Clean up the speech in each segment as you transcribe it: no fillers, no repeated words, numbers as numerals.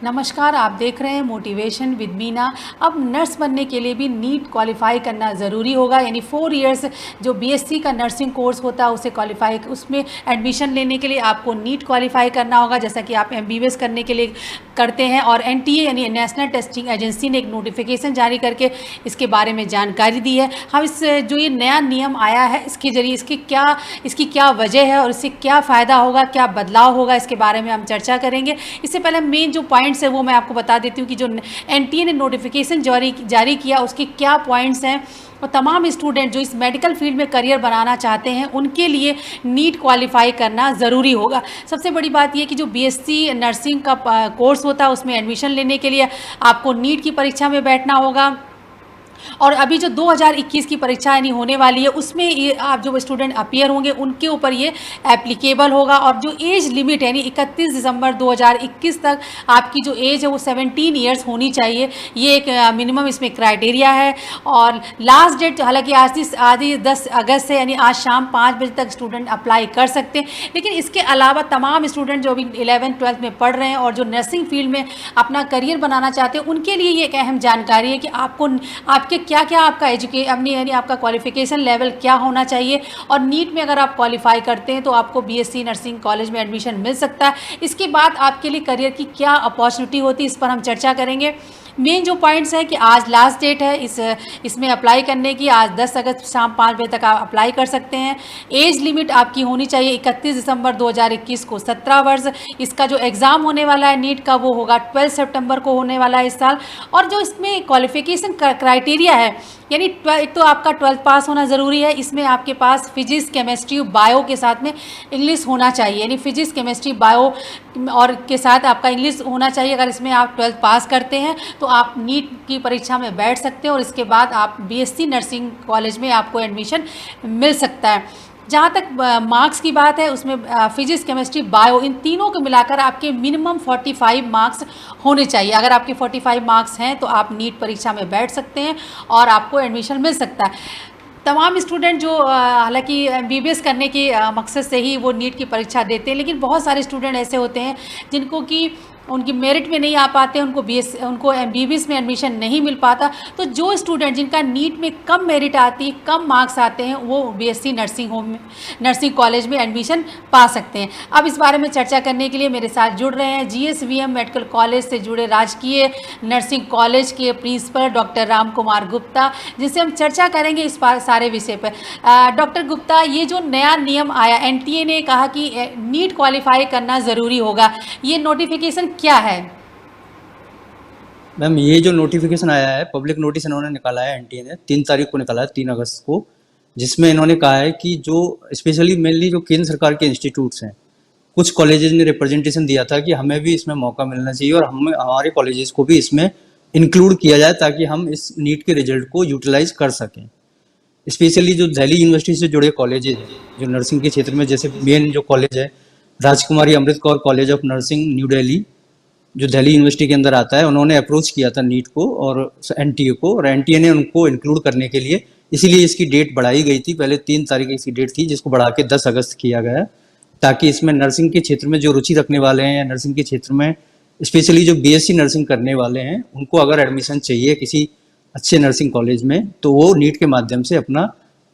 नमस्कार, आप देख रहे हैं मोटिवेशन विद मीना। अब नर्स बनने के लिए भी नीट क्वालिफाई करना ज़रूरी होगा, यानी 4 इयर्स जो बीएससी का नर्सिंग कोर्स होता है उसे क्वालिफाई, उसमें एडमिशन लेने के लिए आपको नीट क्वालिफाई करना होगा, जैसा कि आप एमबीबीएस करने के लिए करते हैं। और एनटीए यानी नेशनल टेस्टिंग एजेंसी ने एक नोटिफिकेशन जारी करके इसके बारे में जानकारी दी है। हम इस जो ये नया नियम आया है इसके ज़रिए इसकी क्या वजह है और इससे क्या फ़ायदा होगा, क्या बदलाव होगा, इसके बारे में हम चर्चा करेंगे। इससे पहले मेन जो पॉइंट्स है वो मैं आपको बता देती हूँ कि जो एनटीए ने नोटिफिकेशन जारी किया उसके क्या पॉइंट्स हैं। और तमाम स्टूडेंट जो इस मेडिकल फील्ड में करियर बनाना चाहते हैं उनके लिए नीट क्वालिफाई करना ज़रूरी होगा। सबसे बड़ी बात यह कि जो बीएससी नर्सिंग का कोर्स होता है उसमें एडमिशन लेने के लिए आपको नीट की परीक्षा में बैठना होगा। और अभी जो 2021 की परीक्षा यानी होने वाली है उसमें ये आप जो स्टूडेंट अपीयर होंगे उनके ऊपर ये एप्लीकेबल होगा। और जो एज लिमिट है यानी 31 दिसंबर 2021 तक आपकी जो एज है वो 17 ईयर्स होनी चाहिए, ये एक मिनिमम इसमें क्राइटेरिया है। और लास्ट डेट हालांकि आज 10 अगस्त से यानी आज शाम 5 बजे तक स्टूडेंट अप्लाई कर सकते हैं। लेकिन इसके अलावा तमाम स्टूडेंट जो अभी 11th 12th में पढ़ रहे हैं और जो नर्सिंग फील्ड में अपना करियर बनाना चाहते हैं उनके लिए ये एक अहम जानकारी है कि आपके क्या आपका अपनी यानी आपका क्वालिफिकेशन लेवल क्या होना चाहिए। और नीट में अगर आप क्वालिफाई करते हैं तो आपको बीएससी नर्सिंग कॉलेज में एडमिशन मिल सकता है। इसके बाद आपके लिए करियर की क्या अपॉर्चुनिटी होती है इस पर हम चर्चा करेंगे। मेन जो पॉइंट्स है कि आज लास्ट डेट है इसमें अप्लाई करने की, आज 10 अगस्त शाम 5 बजे तक आप अप्लाई कर सकते हैं। एज लिमिट आपकी होनी चाहिए 31 दिसंबर 2021 को 17 वर्ष। इसका जो एग्ज़ाम होने वाला है नीट का वो होगा 12 सितंबर को होने वाला है इस साल। और जो इसमें क्वालिफिकेशन क्राइटेरिया है यानी एक तो आपका 12th पास होना ज़रूरी है, इसमें आपके पास फिजिक्स केमिस्ट्री बायो के साथ में इंग्लिश होना चाहिए, यानी फिजिक्स केमिस्ट्री बायो और के साथ आपका इंग्लिश होना चाहिए। अगर इसमें आप 12th पास करते हैं तो आप नीट की परीक्षा में बैठ सकते हैं और इसके बाद आप बीएससी नर्सिंग कॉलेज में आपको एडमिशन मिल सकता है। जहाँ तक मार्क्स की बात है उसमें फिजिक्स केमिस्ट्री बायो इन तीनों को मिलाकर आपके मिनिमम 45 मार्क्स होने चाहिए। अगर आपके 45 मार्क्स हैं तो आप नीट परीक्षा में बैठ सकते हैं और आपको एडमिशन मिल सकता है। तमाम स्टूडेंट जो हालांकि एमबीबीएस करने के मकसद से ही वो नीट की परीक्षा देते हैं, लेकिन बहुत सारे स्टूडेंट ऐसे होते हैं जिनको कि उनकी मेरिट में नहीं आ पाते, उनको एमबीबीएस में एडमिशन नहीं मिल पाता। तो जो स्टूडेंट जिनका नीट में कम मेरिट आती, कम मार्क्स आते हैं, वो बीएससी नर्सिंग कॉलेज में एडमिशन पा सकते हैं। अब इस बारे में चर्चा करने के लिए मेरे साथ जुड़ रहे हैं जीएसवीएम मेडिकल कॉलेज से जुड़े राजकीय नर्सिंग कॉलेज के प्रिंसिपल डॉक्टर राम कुमार गुप्ता, जिनसे हम चर्चा करेंगे इस सारे विषय पर। डॉक्टर गुप्ता, ये जो नया नियम आया, एनटीए ने कहा कि नीट क्वालिफाई करना ज़रूरी होगा, ये नोटिफिकेशन क्या है? मैम, ये जो नोटिफिकेशन आया है, पब्लिक नोटिस इन्होंने निकाला है, एनटीए ने 3 तारीख को निकाला है, 3 अगस्त को, जिसमें इन्होंने कहा है कि जो स्पेशली मेनली जो केंद्र सरकार के इंस्टीट्यूट्स हैं, कुछ कॉलेजेस ने रिप्रेजेंटेशन दिया था कि हमें भी इसमें मौका मिलना चाहिए और हमारे कॉलेजेस को भी इसमें इंक्लूड किया जाए ताकि हम इस नीट के रिजल्ट को यूटिलाइज कर सकें। स्पेशली जो दिल्ली यूनिवर्सिटी से जुड़े कॉलेजेस हैं जो नर्सिंग के क्षेत्र में, जैसे मेन जो कॉलेज है Rajkumari Amrit Kaur college of nursing new Delhi, जो दिल्ली यूनिवर्सिटी के अंदर आता है, उन्होंने अप्रोच किया था नीट को और एनटीए को, और एनटीए ने उनको इंक्लूड करने के लिए इसीलिए इसकी डेट बढ़ाई गई थी। पहले 3 तारीख इसकी डेट थी, जिसको बढ़ा के 10 अगस्त किया गया, ताकि इसमें नर्सिंग के क्षेत्र में जो रुचि रखने वाले हैं या नर्सिंग के क्षेत्र में स्पेशली जो बीएससी नर्सिंग करने वाले हैं उनको अगर एडमिशन चाहिए किसी अच्छे नर्सिंग कॉलेज में तो वो नीट के माध्यम से अपना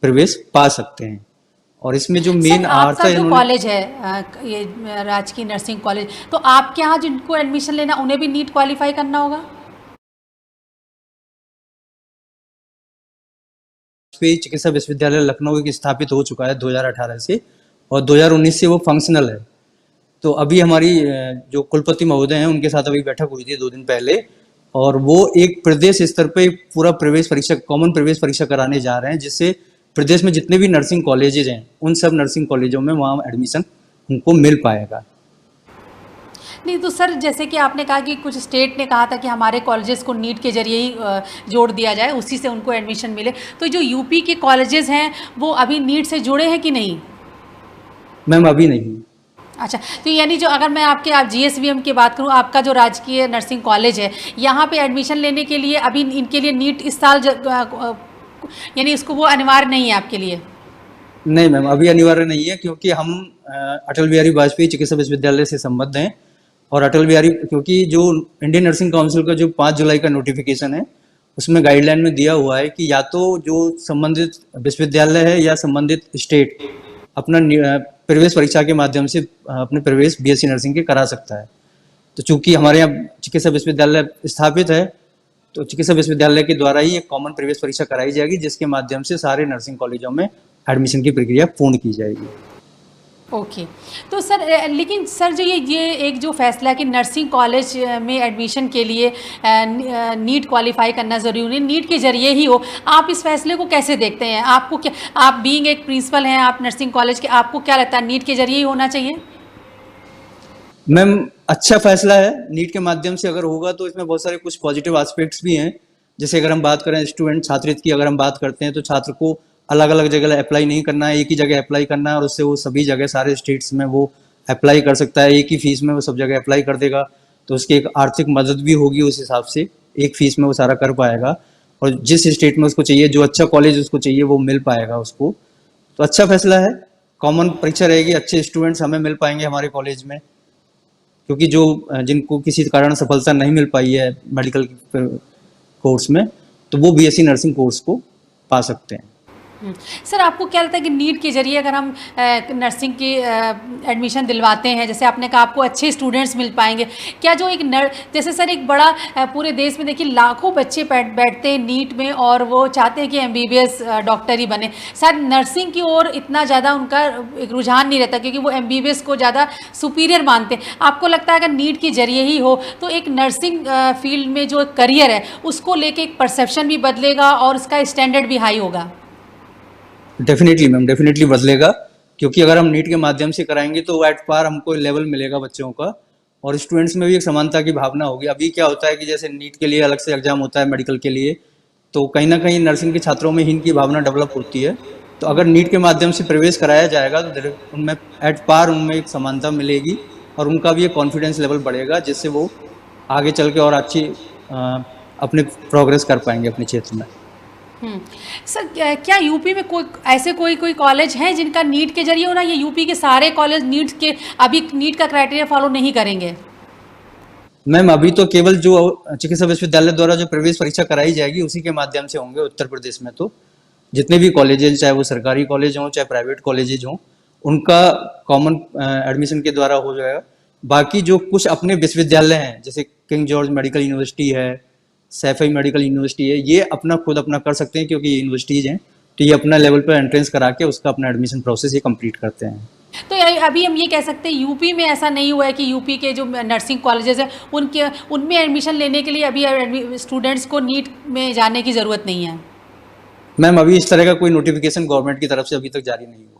प्रवेश पा सकते हैं। और इसमें जो मेन आपका जो कॉलेज है ये राजकीय नर्सिंग कॉलेज, तो आपके यहाँ जिनको एडमिशन लेना उन्हें भी नीट क्वालिफाई करना होगा? चिकित्सा विश्वविद्यालय लखनऊ एक स्थापित हो चुका है 2018 से, और 2019 से वो फंक्शनल है। तो अभी हमारी जो कुलपति महोदय हैं उनके साथ अभी बैठक हुई थी 2 दिन पहले, और वो एक प्रदेश स्तर पे पूरा प्रवेश परीक्षा, कॉमन प्रवेश परीक्षा कराने जा रहे हैं, जिससे प्रदेश में जितने भी नर्सिंग कॉलेजेज हैं उन सब नर्सिंग कॉलेजों में वहाँ एडमिशन उनको मिल पाएगा। नहीं तो सर, जैसे कि आपने कहा कि कुछ स्टेट ने कहा था कि हमारे कॉलेजेस को नीट के जरिए ही जोड़ दिया जाए, उसी से उनको एडमिशन मिले, तो जो यूपी के कॉलेजेस हैं वो अभी नीट से जुड़े हैं कि नहीं? मैम, अभी नहीं। अच्छा, तो यानी जो अगर मैं आप जीएसवीएम की बात करूं, आपका जो राजकीय नर्सिंग कॉलेज है, यहाँ पे एडमिशन लेने के लिए अभी इनके लिए नीट इस साल यानी इसको वो अनिवार्य नहीं है आपके लिए? नहीं मैम, अभी अनिवार्य नहीं है, क्योंकि हम अटल बिहारी वाजपेयी चिकित्सा विश्वविद्यालय से संबद्ध हैं और अटल बिहारी, क्योंकि जो इंडियन नर्सिंग काउंसिल का जो 5 जुलाई का नोटिफिकेशन है उसमें गाइडलाइन में दिया हुआ है कि या तो जो संबंधित विश्वविद्यालय है या संबंधित स्टेट अपना प्रवेश परीक्षा के माध्यम से अपने प्रवेश बीएससी नर्सिंग के करा सकता है। तो चूंकि हमारे यहाँ चिकित्सा विश्वविद्यालय स्थापित है, तो चिकित्सा विश्वविद्यालय के द्वारा ही एक कॉमन प्रवेश परीक्षा कराई जाएगी, जिसके माध्यम से सारे नर्सिंग कॉलेजों में एडमिशन की प्रक्रिया पूर्ण की जाएगी। ओके। तो सर लेकिन सर जो ये एक जो फैसला है कि नर्सिंग कॉलेज में एडमिशन के लिए नीट क्वालिफाई करना ज़रूरी नहीं, नीट के जरिए ही हो, आप इस फैसले को कैसे देखते हैं? आपको क्या, आप बीइंग एक प्रिंसिपल हैं, आप नर्सिंग कॉलेज के, आपको क्या लगता है नीट के जरिए ही होना चाहिए? मैम, अच्छा फैसला है। नीट के माध्यम से अगर होगा तो इसमें बहुत सारे कुछ पॉजिटिव एस्पेक्ट्स भी हैं। जैसे अगर हम बात करें स्टूडेंट छात्रित की, अगर हम बात करते हैं तो छात्र को अलग अलग जगह अप्लाई नहीं करना है, एक ही जगह अप्लाई करना है और उससे वो सभी जगह सारे स्टेट्स में वो अप्लाई कर सकता है। एक ही फीस में वो सब जगह अप्लाई कर देगा, तो उसकी एक आर्थिक मदद भी होगी। उस हिसाब से एक फीस में वो सारा कर पाएगा और जिस स्टेट में उसको चाहिए, जो अच्छा कॉलेज उसको चाहिए, वो मिल पाएगा उसको। तो अच्छा फैसला है। कॉमन परीक्षा रहेगी, अच्छे स्टूडेंट्स हमें मिल पाएंगे हमारे कॉलेज में, क्योंकि जो जिनको किसी कारण सफलता नहीं मिल पाई है मेडिकल कोर्स में, तो वो बीएससी नर्सिंग कोर्स को पा सकते हैं। सर आपको क्या लगता है कि नीट के जरिए अगर हम नर्सिंग की एडमिशन दिलवाते हैं, जैसे आपने कहा आपको अच्छे स्टूडेंट्स मिल पाएंगे, क्या जो एक जैसे सर एक बड़ा पूरे देश में देखिए लाखों बच्चे बैठते हैं नीट में और वो चाहते हैं कि एमबीबीएस डॉक्टर ही बने, शायद नर्सिंग की ओर इतना ज़्यादा उनका एक रुझान नहीं रहता क्योंकि वो एमबीबीएस को ज़्यादा सुपीरियर मानते हैं। आपको लगता है अगर नीट के जरिए ही हो तो एक नर्सिंग फील्ड में जो करियर है उसको लेके एक परसेप्शन भी बदलेगा और उसका स्टैंडर्ड भी हाई होगा? डेफिनेटली मैम, डेफिनेटली बदलेगा, क्योंकि अगर हम नीट के माध्यम से कराएंगे तो एट पार हमको लेवल मिलेगा बच्चों का और स्टूडेंट्स में भी एक समानता की भावना होगी। अभी क्या होता है कि जैसे नीट के लिए अलग से एग्जाम होता है मेडिकल के लिए, तो कहीं ना कहीं नर्सिंग के छात्रों में इनकी भावना डेवलप होती है। तो अगर नीट के माध्यम से प्रवेश कराया जाएगा तो उनमें एट पार उनमें एक समानता मिलेगी और उनका भी एक कॉन्फिडेंस लेवल बढ़ेगा, जिससे वो आगे चल के और अच्छी अपने प्रोग्रेस कर पाएंगे अपने क्षेत्र में। सर क्या यूपी में कोई कॉलेज हैं जिनका नीट के जरिए हो ना, ये यूपी के सारे कॉलेज नीट के अभी नीट का क्राइटेरिया फॉलो नहीं करेंगे? मैम, अभी तो केवल जो चिकित्सा विश्वविद्यालय द्वारा जो प्रवेश परीक्षा कराई जाएगी उसी के माध्यम से होंगे उत्तर प्रदेश में। तो जितने भी कॉलेजेस, चाहे वो सरकारी कॉलेज हों चाहे प्राइवेट कॉलेजेज हों, उनका कॉमन एडमिशन के द्वारा हो जाएगा। बाकी जो कुछ अपने विश्वविद्यालय हैं, जैसे किंग जॉर्ज मेडिकल यूनिवर्सिटी है, सैफई मेडिकल यूनिवर्सिटी है, ये अपना कर सकते हैं क्योंकि ये यूनिवर्सिटीज हैं, तो ये अपना लेवल पर एंट्रेंस करा के उसका अपना एडमिशन प्रोसेस ये कंप्लीट करते हैं। तो अभी हम ये कह सकते हैं यूपी में ऐसा नहीं हुआ है कि यूपी के जो नर्सिंग कॉलेजेस हैं उनमें एडमिशन लेने के लिए अभी स्टूडेंट्स को नीट में जाने की ज़रूरत नहीं है? मैम, अभी इस तरह का कोई नोटिफिकेशन गवर्नमेंट की तरफ से अभी तक जारी नहीं हुआ है।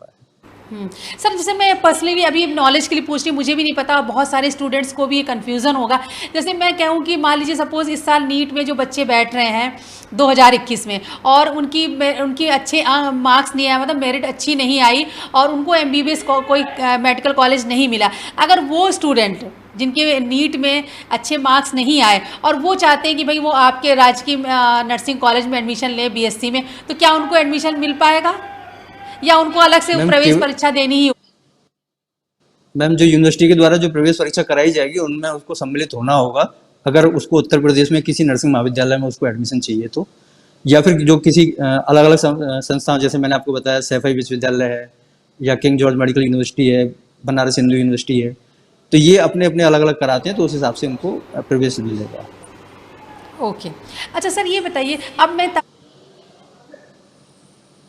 सर जैसे मैं पर्सनली भी अभी नॉलेज के लिए पूछ रही हूँ, मुझे भी नहीं पता, बहुत सारे स्टूडेंट्स को भी ये कन्फ्यूज़न होगा। जैसे मैं कहूँ कि मान लीजिए सपोज़ इस साल नीट में जो बच्चे बैठ रहे हैं 2021 में और उनकी अच्छे मार्क्स नहीं आए, मतलब मेरिट अच्छी नहीं आई और उनको एमबीबीएस कोई मेडिकल कॉलेज नहीं मिला, अगर वो स्टूडेंट जिनके नीट में अच्छे मार्क्स नहीं आए और वो चाहते हैं कि भाई वो आपके राजकीय नर्सिंग कॉलेज में एडमिशन ले बीएससी में, तो क्या उनको एडमिशन मिल पाएगा या उनको अलग से प्रवेश परीक्षा देनी ही? मैम, जो यूनिवर्सिटी के द्वारा जो प्रवेश परीक्षा कराई जाएगी उनमें उसको सम्मिलित होना होगा, अगर उसको उत्तर प्रदेश में किसी नर्सिंग महाविद्यालय में उसको एडमिशन चाहिए तो, या फिर जो किसी अलग अलग संस्थाओं, जैसे मैंने आपको बताया सैफई विश्वविद्यालय है या किंग जॉर्ज मेडिकल यूनिवर्सिटी है, बनारस हिंदू यूनिवर्सिटी है, तो ये अपने अपने अलग अलग कराते हैं, तो उस हिसाब से उनको प्रवेश मिलेगा। ओके। अच्छा सर ये बताइए, अब मैं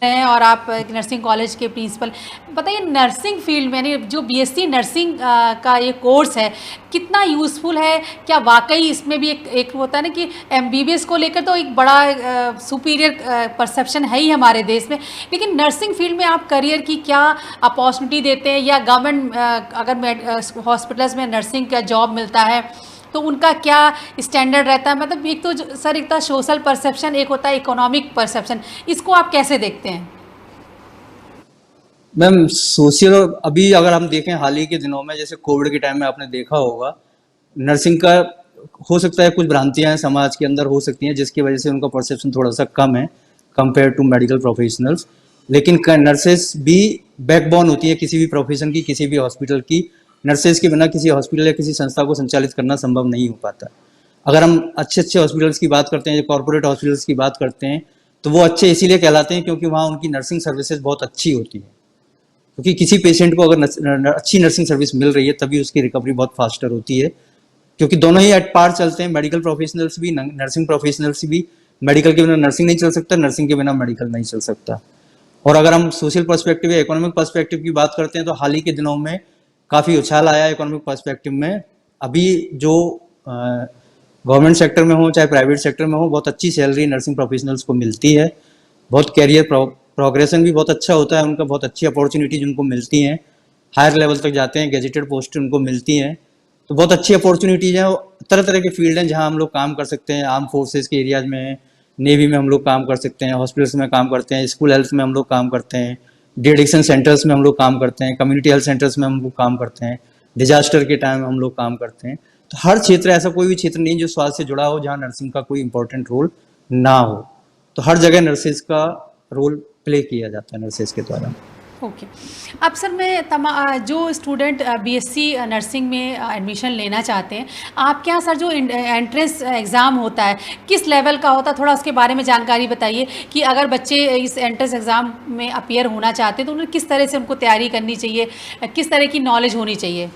हैं और आप एक नर्सिंग कॉलेज के प्रिंसिपल, बताइए नर्सिंग फील्ड में यानी जो बीएससी नर्सिंग का ये कोर्स है कितना यूज़फुल है? क्या वाकई इसमें भी एक होता है ना कि एमबीबीएस को लेकर तो एक बड़ा सुपीरियर परसेप्शन है ही हमारे देश में, लेकिन नर्सिंग फील्ड में आप करियर की क्या अपॉर्चुनिटी देते हैं या गवर्नमेंट अगर हॉस्पिटल्स में नर्सिंग का जॉब मिलता है तो उनका क्या स्टैंडर्ड रहता है? मतलब एक तो सर एक तो सोशल परसेप्शन, एक होता है इकोनॉमिक परसेप्शन, इसको आप कैसे देखते हैं? मैम, सोशल अभी अगर हम देखें हाल ही के दिनों में, जैसे कोविड के टाइम में आपने देखा होगा, नर्सिंग का हो सकता है कुछ भ्रांतियां समाज के अंदर हो सकती हैं जिसकी वजह से उनका परसेप्शन थोड़ा सा कम है कंपेयर टू मेडिकल प्रोफेशनल्स, लेकिन नर्सेस भी बैकबोन होती है किसी भी प्रोफेशन की, किसी भी हॉस्पिटल की, नर्सेज के बिना किसी हॉस्पिटल या किसी संस्था को संचालित करना संभव नहीं हो पाता। अगर हम अच्छे अच्छे हॉस्पिटल्स की बात करते हैं, कॉर्पोरेट हॉस्पिटल्स की बात करते हैं, तो वो अच्छे इसीलिए कहलाते हैं क्योंकि वहाँ उनकी नर्सिंग सर्विसेज बहुत अच्छी होती है। क्योंकि किसी पेशेंट को अगर अच्छी नर्सिंग सर्विस मिल रही है तभी उसकी रिकवरी बहुत फास्टर होती है, क्योंकि दोनों ही एट पार चलते हैं, मेडिकल प्रोफेशनल्स भी, नर्सिंग प्रोफेशनल्स भी। मेडिकल के बिना नर्सिंग नहीं चल सकता, नर्सिंग के बिना मेडिकल नहीं चल सकता। और अगर हम सोशल पर्सपेक्टिव या इकोनॉमिक पर्सपेक्टिव की बात करते हैं तो हाल ही के दिनों में काफ़ी उछाल आया है इकोनॉमिक पर्सपेक्टिव में। अभी जो गवर्नमेंट सेक्टर में हो चाहे प्राइवेट सेक्टर में हो, बहुत अच्छी सैलरी नर्सिंग प्रोफेशनल्स को मिलती है, बहुत कैरियर प्रोग्रेशन भी बहुत अच्छा होता है उनका, बहुत अच्छी अपॉर्चुनिटीज उनको मिलती हैं, हायर लेवल तक जाते हैं, गेजेटेड पोस्ट उनको मिलती हैं। तो बहुत अच्छी अपॉर्चुनिटीज हैं, तरह तरह के फील्ड हैं जहां हम लोग काम कर सकते हैं। आर्म फोर्सेज के एरियाज में, नेवी में हम लोग काम कर सकते हैं, हॉस्पिटल्स में काम करते हैं, स्कूल हेल्थ में हम लोग काम करते हैं, डी एडिक्शन सेंटर्स में हम लोग काम करते हैं, कम्युनिटी हेल्थ सेंटर्स में हम लोग काम करते हैं, डिजास्टर के टाइम हम लोग काम करते हैं। तो हर क्षेत्र, ऐसा कोई भी क्षेत्र नहीं जो स्वास्थ्य से जुड़ा हो जहाँ नर्सिंग का कोई इंपॉर्टेंट रोल ना हो। तो हर जगह नर्सेज का रोल प्ले किया जाता है नर्सेज के द्वारा। ओके। अब सर मैं जो स्टूडेंट बीएससी नर्सिंग में एडमिशन लेना चाहते हैं, आपके यहाँ सर जो एंट्रेंस एग्ज़ाम होता है किस लेवल का होता है, थोड़ा उसके बारे में जानकारी बताइए कि अगर बच्चे इस एंट्रेंस एग्ज़ाम में अपीयर होना चाहते हैं तो उन्हें किस तरह से उनको तैयारी करनी चाहिए, किस तरह की नॉलेज होनी चाहिए?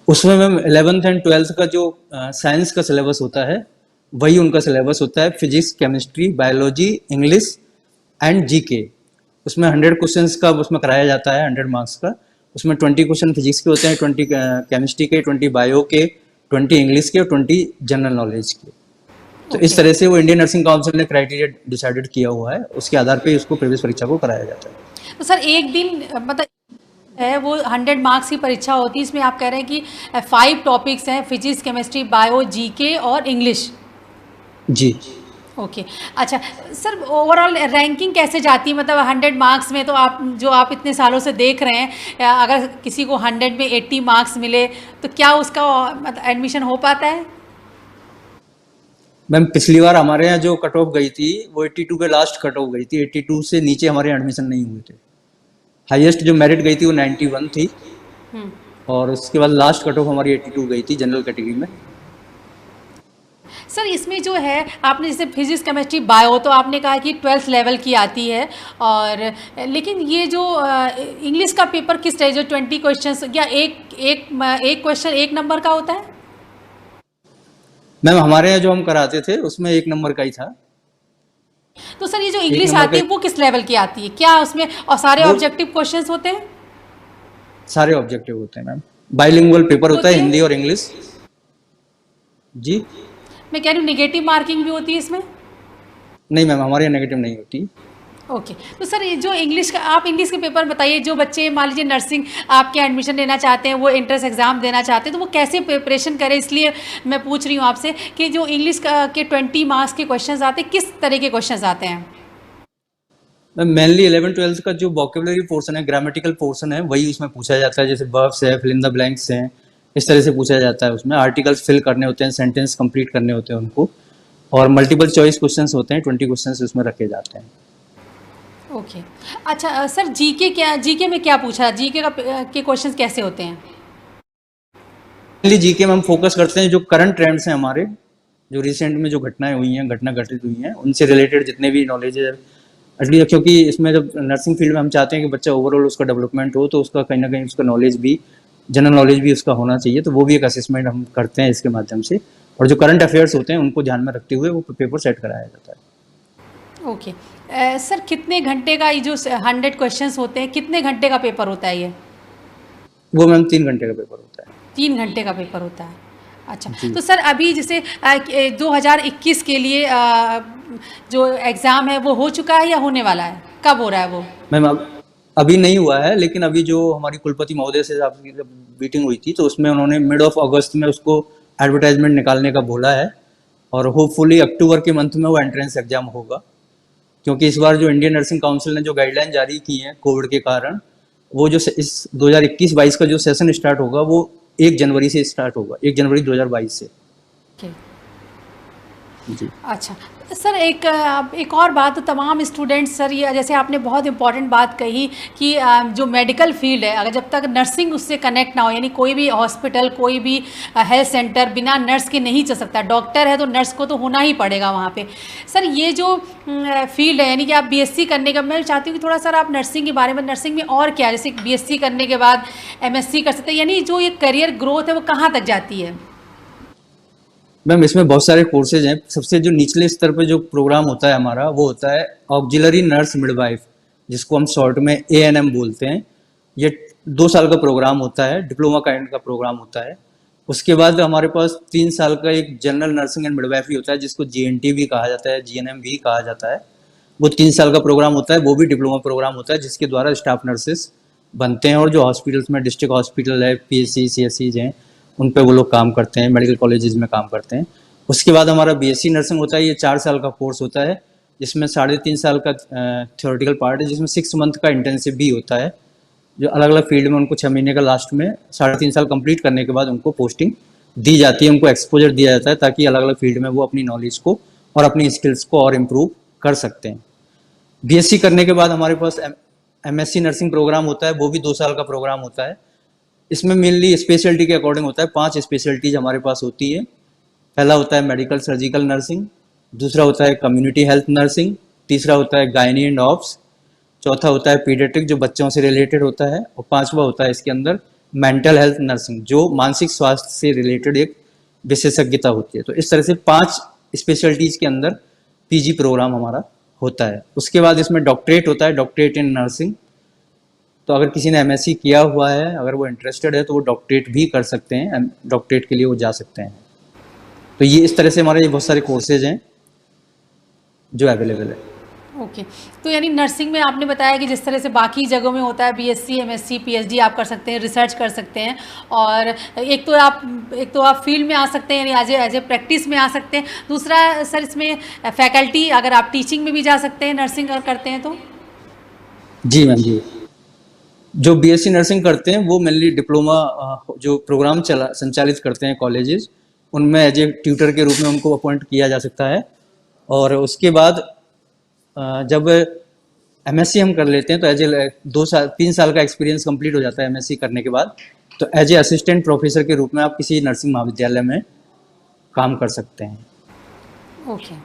उसमें मैम 11th एंड 12th का जो साइंस का सिलेबस होता है वही उनका सिलेबस होता है। Physics, chemistry, biology, English and GK. उसमें 100 क्वेश्चंस का उसमें कराया जाता है, 100 मार्क्स का। उसमें 20 क्वेश्चन फिजिक्स के होते हैं, 20 केमिस्ट्री के, 20 बायो के, 20 इंग्लिश के और 20 जनरल नॉलेज के। तो इस तरह से वो इंडियन नर्सिंग काउंसिल ने क्राइटेरिया डिसाइडेड किया हुआ है, उसके आधार पे उसको प्रवेश परीक्षा को कराया जाता है। तो सर एक दिन मतलब है वो 100 मार्क्स की परीक्षा होती है, इसमें आप कह रहे हैं कि 5 टॉपिक्स हैं, फिजिक्स, केमिस्ट्री, बायो, जीके और इंग्लिश। जी ओके। अच्छा सर, ओवरऑल रैंकिंग कैसे जाती है? मतलब 100 मार्क्स में तो आप इतने सालों से देख रहे हैं, अगर किसी को 100 में 80 मार्क्स मिले तो क्या उसका मतलब एडमिशन हो पाता है? मैम पिछली बार हमारे यहाँ जो कट ऑफ गई थी वो 82 पे लास्ट कट ऑफ गई थी, 82 से नीचे हमारे एडमिशन नहीं हुए थे। हाईएस्ट जो मेरिट गई थी वो 91 थी और उसके बाद लास्ट कट ऑफ हमारी 82 गई थी जनरल कैटेगरी में। सर इसमें जो है आपने जैसे फिजिक्स, केमिस्ट्री, बायो तो आपने कहा कि 12th लेवल की आती है, और लेकिन ये जो इंग्लिश का पेपर किस तरह, जो 20 क्वेश्चंस या एक क्वेश्चन 1 नंबर का होता है? मैम हमारे यहाँ जो हम कराते थे उसमें 1 नंबर का ही था। तो सर ये जो इंग्लिश आती है वो किस लेवल की आती है, क्या उसमें और सारे ऑब्जेक्टिव क्वेश्चंस होते हैं? सारे ऑब्जेक्टिव होते हैं मैम, बाइलिंगुअल पेपर होता है, हिंदी और इंग्लिश। जी मैं कह रही हूँ नेगेटिव मार्किंग भी होती है इसमें? नहीं मैम, हमारे यहाँ नेगेटिव नहीं होती। ओके। तो सर ये जो इंग्लिश का, आप इंग्लिश के पेपर बताइए, जो बच्चे मान लीजिए नर्सिंग आपके एडमिशन लेना चाहते हैं, वो एंट्रेंस एग्ज़ाम देना चाहते हैं, तो वो कैसे प्रिपरेशन करें, इसलिए मैं पूछ रही हूँ आपसे कि जो इंग्लिश के 20 मार्क्स के क्वेश्चंस आते हैं, किस तरह के क्वेश्चंस आते हैं? मैम मेनली 11th-12th का जो वोकेबुलरी पोर्शन है, ग्रामेटिकल पोर्शन है, वही उसमें पूछा जाता है। जैसे वर्ब्स है, फिल इन द ब्लैंक्स हैं, इस तरह से पूछा जाता है। उसमें आर्टिकल्स फिल करने होते हैं, सेंटेंस कंप्लीट करने होते हैं उनको, और मल्टीपल चॉइस क्वेश्चंस होते हैं, 20 क्वेश्चंस उसमें रखे जाते हैं। ओके। अच्छा सर जीके में क्या पूछा, जीके के क्वेश्चंस कैसे होते हैं? जीके में हम फोकस करते हैं जो करंट ट्रेंड्स हैं हमारे, जो रिसेंट में जो घटनाएं हुई हैं, घटना घटित हुई हैं, उनसे रिलेटेड जितने भी नॉलेज है एटलीस्ट, क्योंकि इसमें जब नर्सिंग फील्ड में हम चाहते हैं कि बच्चा ओवरऑल उसका डेवलपमेंट हो, तो उसका कहीं ना कहीं उसका नॉलेज भी, जनरल नॉलेज भी उसका होना चाहिए। तो वो भी एक असेसमेंट हम करते हैं इसके माध्यम से, और जो करंट अफेयर्स होते हैं उनको ध्यान में रखते हुए वो पेपर सेट कराया जाता है। ओके। सर कितने घंटे का ये जो 100 क्वेश्चंस होते हैं, कितने घंटे का पेपर होता है ये? वो मैम 3 घंटे का पेपर होता है। 3 घंटे का पेपर होता है। अच्छा, तो सर अभी जैसे 2021 के लिए जो एग्ज़ाम है वो हो चुका है या होने वाला है, कब हो रहा है वो? मैम अभी नहीं हुआ है, लेकिन अभी जो हमारी कुलपति महोदय से आपकी जब मीटिंग हुई थी तो उसमें उन्होंने मिड ऑफ अगस्त में उसको एडवर्टाइजमेंट निकालने का बोला है, और होपफुली अक्टूबर के मंथ में वो एंट्रेंस एग्जाम होगा। क्योंकि इस बार जो इंडियन नर्सिंग काउंसिल ने जो गाइडलाइन जारी की है कोविड के कारण, वो जो इस 2021-22 का जो सेशन स्टार्ट होगा वो 1 जनवरी से स्टार्ट होगा, 1 जनवरी 2022 से। जी। अच्छा सर, एक और बात, तो तमाम स्टूडेंट्स सर, ये जैसे आपने बहुत इंपॉर्टेंट बात कही कि जो मेडिकल फील्ड है, अगर जब तक नर्सिंग उससे कनेक्ट ना हो, यानी कोई भी हॉस्पिटल, कोई भी हेल्थ सेंटर बिना नर्स के नहीं चल सकता। डॉक्टर है तो नर्स को तो होना ही पड़ेगा वहाँ पे। सर ये जो फील्ड है, यानी कि आप बीएससी करने का, मैं चाहती हूँ कि थोड़ा सर आप नर्सिंग के बारे में, नर्सिंग में और क्या, जैसे बीएससी करने के बाद एमएससी कर सकते हैं, यानी जो ये करियर ग्रोथ है वो कहाँ तक जाती है? मैम इसमें बहुत सारे कोर्सेज हैं। सबसे जो निचले स्तर पे जो प्रोग्राम होता है हमारा, वो होता है ऑक्जिलरी नर्स मिडवाइफ, जिसको हम शॉर्ट में एएनएम बोलते हैं। ये 2 साल का प्रोग्राम होता है, डिप्लोमा काइंड का प्रोग्राम होता है। उसके बाद हमारे पास 3 साल का एक जनरल नर्सिंग एंड मिडवाइफरी होता है, जिसको जीएनटी भी कहा जाता है, जीएनएम भी कहा जाता है। वो 3 साल का प्रोग्राम होता है, वो भी डिप्लोमा प्रोग्राम होता है, जिसके द्वारा स्टाफ नर्सेस बनते हैं और जो हॉस्पिटल्स में, डिस्ट्रिक्ट हॉस्पिटल है, पीएचसी, सीएससीज हैं, उन पे वो लोग काम करते हैं, मेडिकल कॉलेजेस में काम करते हैं। उसके बाद हमारा बीएससी नर्सिंग होता है। ये 4 साल का कोर्स होता है, जिसमें 3.5 साल का थ्योरेटिकल पार्ट है, जिसमें 6 मंथ का इंटर्नशिप भी होता है, जो अलग अलग फील्ड में उनको 6 महीने का लास्ट में 3.5 साल कंप्लीट करने के बाद उनको पोस्टिंग दी जाती है, उनको एक्सपोजर दिया जाता है, ताकि अलग अलग फील्ड में वो अपनी नॉलेज को और अपनी स्किल्स को और इम्प्रूव कर सकते हैं। बीएससी करने के बाद हमारे पास एमएससी नर्सिंग प्रोग्राम होता है, वो भी 2 साल का प्रोग्राम होता है। इसमें मेनली स्पेशलिटी के अकॉर्डिंग होता है। 5 स्पेशलिटीज हमारे पास होती है। पहला होता है मेडिकल सर्जिकल नर्सिंग, दूसरा होता है कम्युनिटी हेल्थ नर्सिंग, तीसरा होता है गायनी एंड ऑप्स, चौथा होता है पीडियाट्रिक जो बच्चों से रिलेटेड होता है, और पांचवा होता है इसके अंदर मेंटल हेल्थ नर्सिंग, जो मानसिक स्वास्थ्य से रिलेटेड एक विशेषज्ञता होती है। तो इस तरह से 5 स्पेशलिटीज के अंदर पीजी प्रोग्राम हमारा होता है। उसके बाद इसमें डॉक्टरेट होता है, डॉक्टरेट इन नर्सिंग। तो अगर किसी ने एमएससी किया हुआ है, अगर वो इंटरेस्टेड है, तो वो डॉक्टरेट भी कर सकते हैं, डॉक्टरेट के लिए वो जा सकते हैं। तो ये इस तरह से हमारे ये बहुत सारे कोर्सेज हैं जो अवेलेबल है। ओके तो यानी नर्सिंग में आपने बताया कि जिस तरह से बाकी जगहों में होता है, बीएससी, एमएससी, पीएचडी आप कर सकते हैं, रिसर्च कर सकते हैं, और एक तो आप फील्ड में आ सकते हैं, यानी एज ए प्रैक्टिस में आ सकते हैं। दूसरा सर, इसमें फैकल्टी, अगर आप टीचिंग में भी जा सकते हैं नर्सिंग अगर करते हैं तो। जी मैम जी। जो बीएससी नर्सिंग करते हैं वो मेनली डिप्लोमा जो प्रोग्राम संचालित करते हैं कॉलेजेस, उनमें एज ए ट्यूटर के रूप में उनको अपॉइंट किया जा सकता है। और उसके बाद जब एमएससी हम कर लेते हैं तो एज ए 3 साल का एक्सपीरियंस कंप्लीट हो जाता है एमएससी करने के बाद, तो एज ए असिस्टेंट प्रोफेसर के रूप में आप किसी नर्सिंग महाविद्यालय में काम कर सकते हैं। ओके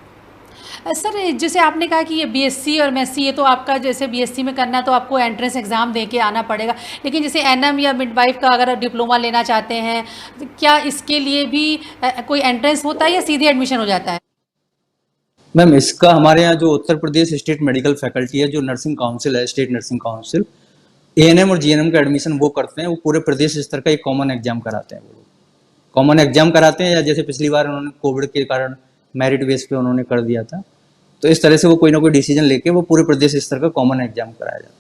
सर, जैसे आपने कहा कि ये बीएससी और एमएससी, ये तो आपका जैसे बीएससी में करना है तो आपको एंट्रेंस एग्ज़ाम दे के आना पड़ेगा, लेकिन जैसे एनएम या मिडवाइफ का अगर डिप्लोमा लेना चाहते हैं, तो क्या इसके लिए भी कोई एंट्रेंस होता है या सीधे एडमिशन हो जाता है? मैम इसका हमारे यहाँ जो Uttar Pradesh state medical faculty है, जो नर्सिंग काउंसिल है, स्टेट नर्सिंग काउंसिल, एएनएम और जीएनएम का एडमिशन वो करते हैं। वो पूरे प्रदेश स्तर का एक कॉमन एग्जाम कराते हैं। वो लोग कॉमन एग्जाम कराते हैं, या जैसे पिछली बार उन्होंने कोविड के कारण मेरिट बेस पे उन्होंने कर दिया था, तो इस तरह से वो कोई ना कोई डिसीजन लेके वो पूरे प्रदेश स्तर का कॉमन एग्जाम कराया जाता है।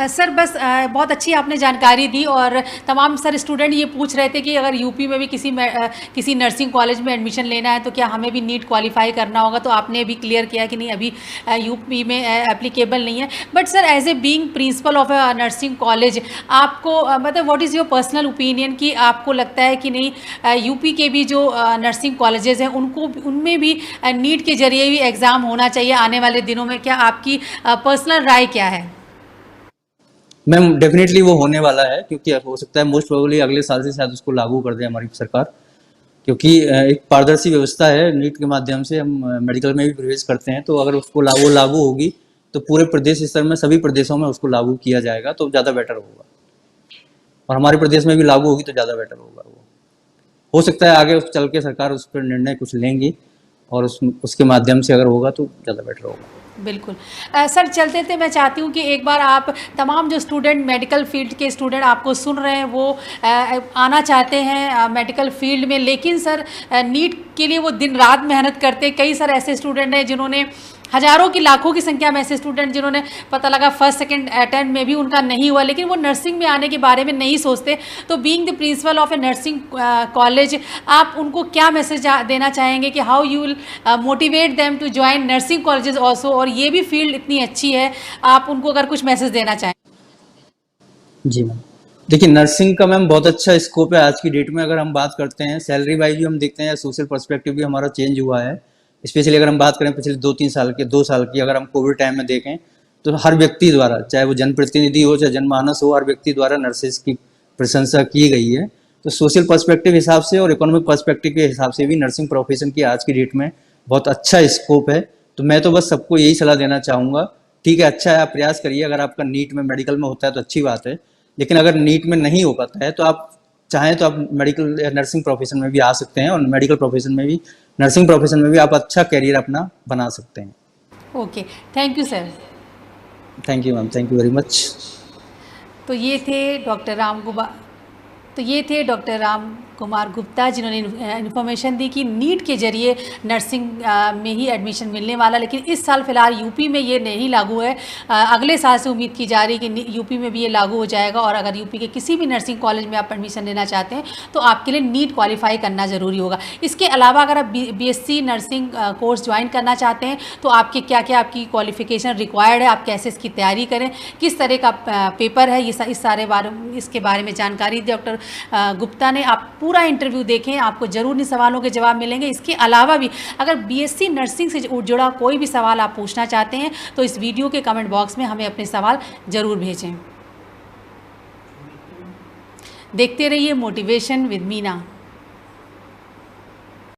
सर बस बहुत अच्छी आपने जानकारी दी, और तमाम सर स्टूडेंट ये पूछ रहे थे कि अगर यूपी में भी किसी नर्सिंग कॉलेज में एडमिशन लेना है तो क्या हमें भी नीट क्वालिफाई करना होगा, तो आपने भी क्लियर किया कि नहीं, अभी यूपी में एप्लीकेबल नहीं है। But sir, as a being principal of a nursing college, आपको मतलब what is your personal opinion कि आपको लगता है कि नहीं यूपी के भी जो नर्सिंग कॉलेजेस हैं उनमें भी नीट के जरिए भी एग्ज़ाम होना चाहिए आने वाले दिनों में? क्या आपकी पर्सनल राय क्या है? मैम डेफिनेटली वो होने वाला है, क्योंकि हो सकता है मोस्ट प्रोबेबली अगले साल से शायद उसको लागू कर दे हमारी सरकार, क्योंकि एक पारदर्शी व्यवस्था है। नीट के माध्यम से हम मेडिकल में भी प्रवेश करते हैं, तो अगर उसको लागू होगी तो पूरे प्रदेश स्तर में सभी प्रदेशों में उसको लागू किया जाएगा, तो ज़्यादा बेटर होगा। और हमारे प्रदेश में भी लागू होगी तो ज़्यादा बेटर होगा। वो हो सकता है आगे चल के सरकार उस पर निर्णय कुछ लेंगी, और उसके माध्यम से अगर होगा तो ज़्यादा बेटर होगा। बिल्कुल सर, चलते थे, मैं चाहती हूँ कि एक बार आप तमाम जो स्टूडेंट, मेडिकल फील्ड के स्टूडेंट आपको सुन रहे हैं, वो आना चाहते हैं मेडिकल फील्ड में, लेकिन सर नीट के लिए वो दिन रात मेहनत करते हैं। कई सारे ऐसे स्टूडेंट हैं जिन्होंने हज़ारों की, लाखों की संख्या में ऐसे स्टूडेंट जिन्होंने पता लगा फर्स्ट सेकंड अटेम्प्ट में भी उनका नहीं हुआ, लेकिन वो नर्सिंग में आने के बारे में नहीं सोचते। तो being the principal of a nursing college, आप उनको क्या मैसेज देना चाहेंगे कि how you will motivate them to join nursing colleges also, और ये भी फील्ड इतनी अच्छी है, आप उनको अगर कुछ मैसेज देना चाहें? जी मैम, देखिए नर्सिंग का मैम बहुत अच्छा स्कोप है आज की डेट में। अगर हम बात करते हैं सैलरी वाइज भी हम देखते हैं, सोशल पर्सपेक्टिव भी हमारा चेंज हुआ है। स्पेशली अगर हम बात करें पिछले 2-3 साल के 2 साल की, अगर हम कोविड टाइम में देखें तो हर व्यक्ति द्वारा, चाहे वो जनप्रतिनिधि हो चाहे जनमानस हो, हर व्यक्ति द्वारा नर्सेज की प्रशंसा की गई है। तो सोशल पर्सपेक्टिव हिसाब से और इकोनॉमिक पर्सपेक्टिव के हिसाब से भी नर्सिंग प्रोफेशन की आज की डेट में बहुत अच्छा स्कोप है। तो मैं तो बस सबको यही सलाह देना चाहूँगा, ठीक है अच्छा है आप प्रयास करिए, अगर आपका नीट में मेडिकल में होता है तो अच्छी बात है, लेकिन अगर नीट में नहीं हो पाता है तो आप चाहें तो आप मेडिकल या नर्सिंग प्रोफेशन में भी आ सकते हैं, और मेडिकल प्रोफेशन में भी, नर्सिंग प्रोफेशन में भी आप अच्छा करियर अपना बना सकते हैं। Okay, thank you sir. Thank you ma'am, thank you very much. तो ये थे डॉक्टर राम कुमार गुप्ता, जिन्होंने इन्फॉर्मेशन दी कि नीट के जरिए नर्सिंग में ही एडमिशन मिलने वाला, लेकिन इस साल फिलहाल यूपी में ये नहीं लागू है। अगले साल से उम्मीद की जा रही है कि यूपी में भी ये लागू हो जाएगा, और अगर यूपी के किसी भी नर्सिंग कॉलेज में आप एडमिशन लेना चाहते हैं तो आपके लिए नीट क्वालिफाई करना ज़रूरी होगा। इसके अलावा अगर आप BSc नर्सिंग कोर्स ज्वाइन करना चाहते हैं तो आपके क्या क्या आपकी क्वालिफिकेशन रिक्वायर्ड है, आप कैसे इसकी तैयारी करें, किस तरह का पेपर है, इसके बारे में जानकारी डॉक्टर गुप्ता ने। आप पूरा इंटरव्यू देखें, आपको ज़रूर इन सवालों के जवाब मिलेंगे। इसके अलावा भी अगर BSc नर्सिंग से जुड़ा कोई भी सवाल आप पूछना चाहते हैं तो इस वीडियो के कमेंट बॉक्स में हमें अपने सवाल ज़रूर भेजें। देखते रहिए मोटिवेशन विद मीना।